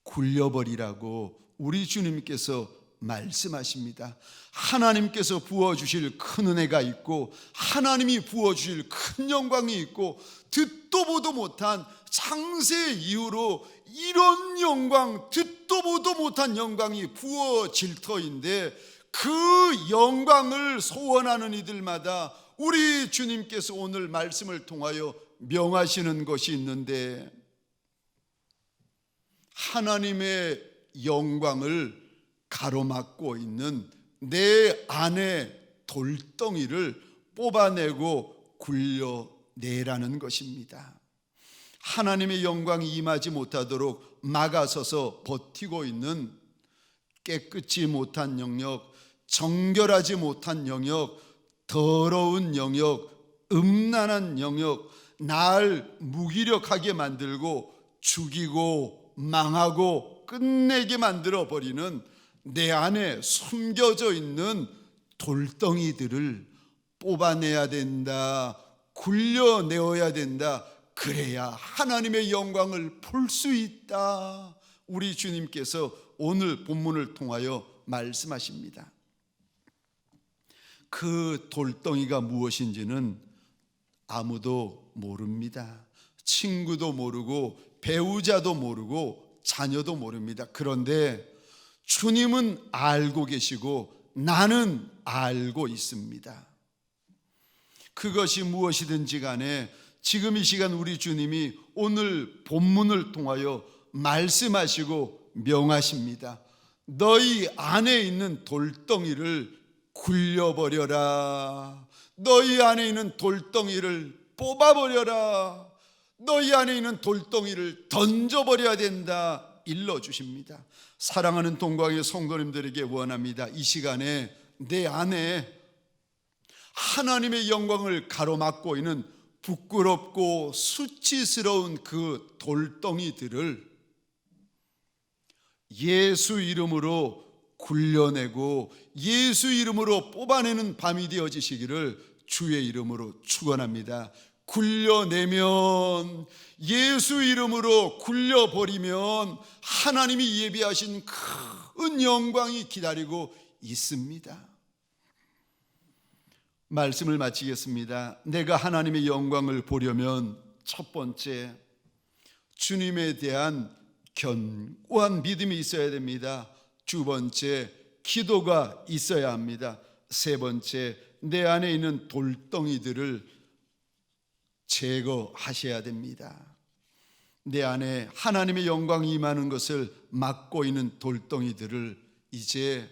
굴려버리라고 우리 주님께서 말씀하십니다. 하나님께서 부어주실 큰 은혜가 있고, 하나님이 부어주실 큰 영광이 있고, 듣도 보도 못한 창세 이후로 이런 영광, 듣도 보도 못한 영광이 부어질 터인데, 그 영광을 소원하는 이들마다 우리 주님께서 오늘 말씀을 통하여 명하시는 것이 있는데, 하나님의 영광을 가로막고 있는 내 안의 돌덩이를 뽑아내고 굴려내라는 것입니다. 하나님의 영광이 임하지 못하도록 막아서서 버티고 있는 깨끗이 못한 영역, 정결하지 못한 영역, 더러운 영역, 음란한 영역, 날 무기력하게 만들고 죽이고 망하고 끝내게 만들어 버리는 내 안에 숨겨져 있는 돌덩이들을 뽑아내야 된다, 굴려내어야 된다. 그래야 하나님의 영광을 볼 수 있다. 우리 주님께서 오늘 본문을 통하여 말씀하십니다. 그 돌덩이가 무엇인지는 아무도 모릅니다. 친구도 모르고 배우자도 모르고 자녀도 모릅니다. 그런데 주님은 알고 계시고 나는 알고 있습니다. 그것이 무엇이든지 간에 지금 이 시간 우리 주님이 오늘 본문을 통하여 말씀하시고 명하십니다. 너희 안에 있는 돌덩이를 굴려버려라. 너희 안에 있는 돌덩이를 뽑아버려라. 너희 안에 있는 돌덩이를 던져버려야 된다. 일러주십니다. 사랑하는 동광의 성도님들에게 원합니다. 이 시간에 내 안에 하나님의 영광을 가로막고 있는 부끄럽고 수치스러운 그 돌덩이들을 예수 이름으로 굴려내고 예수 이름으로 뽑아내는 밤이 되어지시기를 주의 이름으로 축원합니다. 굴려내면, 예수 이름으로 굴려버리면 하나님이 예비하신 큰 영광이 기다리고 있습니다. 말씀을 마치겠습니다. 내가 하나님의 영광을 보려면 첫 번째, 주님에 대한 견고한 믿음이 있어야 됩니다. 두 번째, 기도가 있어야 합니다. 세 번째, 내 안에 있는 돌덩이들을 제거하셔야 됩니다. 내 안에 하나님의 영광이 임하는 것을 막고 있는 돌덩이들을 이제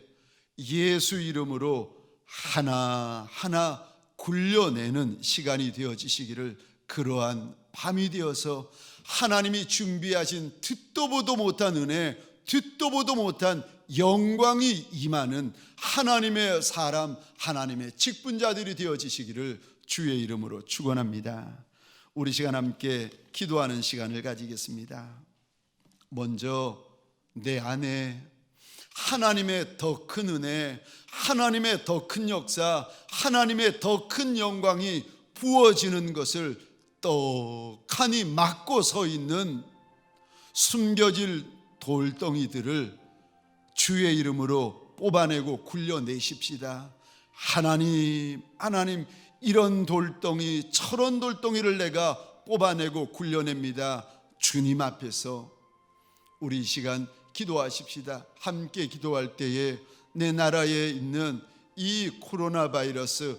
예수 이름으로 하나하나 굴려내는 시간이 되어지시기를, 그러한 밤이 되어서 하나님이 준비하신 듣도 보도 못한 은혜, 듣도 보도 못한 영광이 임하는 하나님의 사람, 하나님의 직분자들이 되어지시기를 주의 이름으로 축원합니다. 우리 시간 함께 기도하는 시간을 가지겠습니다. 먼저 내 안에 하나님의 더 큰 은혜, 하나님의 더 큰 역사, 하나님의 더 큰 영광이 부어지는 것을 떡하니 막고 서 있는 숨겨질 돌덩이들을 주의 이름으로 뽑아내고 굴려내십시다. 하나님, 이런 돌덩이, 저런 돌덩이를 내가 뽑아내고 굴려냅니다. 주님 앞에서 우리 이 시간 기도하십시다. 함께 기도할 때에 내 나라에 있는 이 코로나 바이러스,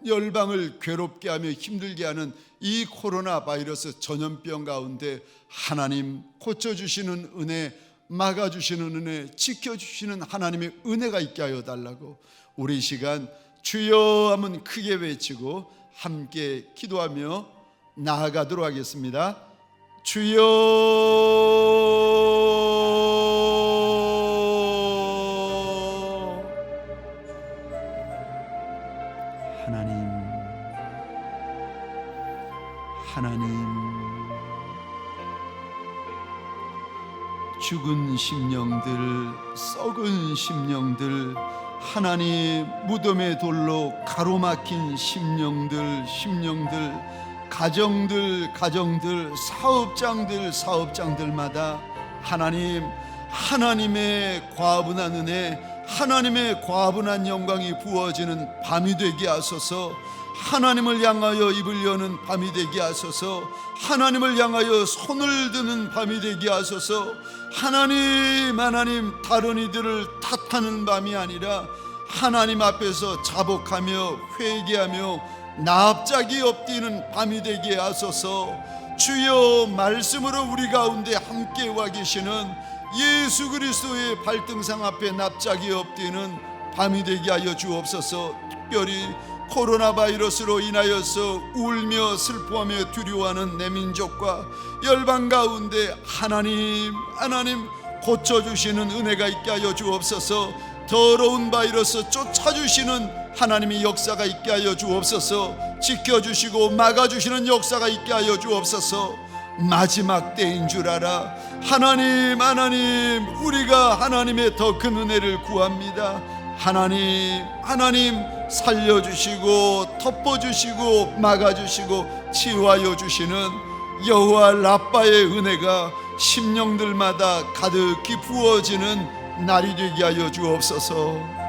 열방을 괴롭게 하며 힘들게 하는 이 코로나 바이러스 전염병 가운데 하나님 고쳐주시는 은혜, 막아주시는 은혜, 지켜주시는 하나님의 은혜가 있게 하여 달라고 우리 이 시간 주여 하면 크게 외치고 함께 기도하며 나아가도록 하겠습니다. 주여, 하나님, 죽은 심령들, 썩은 심령들, 하나님 무덤의 돌로 가로막힌 심령들, 가정들, 사업장들마다 하나님, 하나님의 과분한 은혜, 하나님의 과분한 영광이 부어지는 밤이 되게 하소서. 하나님을 향하여 입을 여는 밤이 되게 하소서. 하나님을 향하여 손을 드는 밤이 되게 하소서. 하나님, 다른 이들을 탓하는 밤이 아니라 하나님 앞에서 자복하며 회개하며 납작이 엎드리는 밤이 되게 하소서. 주여, 말씀으로 우리 가운데 함께 와 계시는 예수 그리스도의 발등상 앞에 납작이 엎드리는 밤이 되게 하여 주옵소서. 특별히 코로나 바이러스로 인하여서 울며 슬퍼하며 두려워하는 내 민족과 열방 가운데 하나님 고쳐주시는 은혜가 있게 하여 주옵소서. 더러운 바이러스 쫓아주시는 하나님의 역사가 있게 하여 주옵소서. 지켜주시고 막아주시는 역사가 있게 하여 주옵소서. 마지막 때인 줄 알아. 하나님, 우리가 하나님의 더 큰 은혜를 구합니다. 하나님, 살려주시고 덮어주시고 막아주시고 치유하여 주시는 여호와 라빠의 은혜가 심령들마다 가득히 부어지는 날이 되게 하여 주옵소서.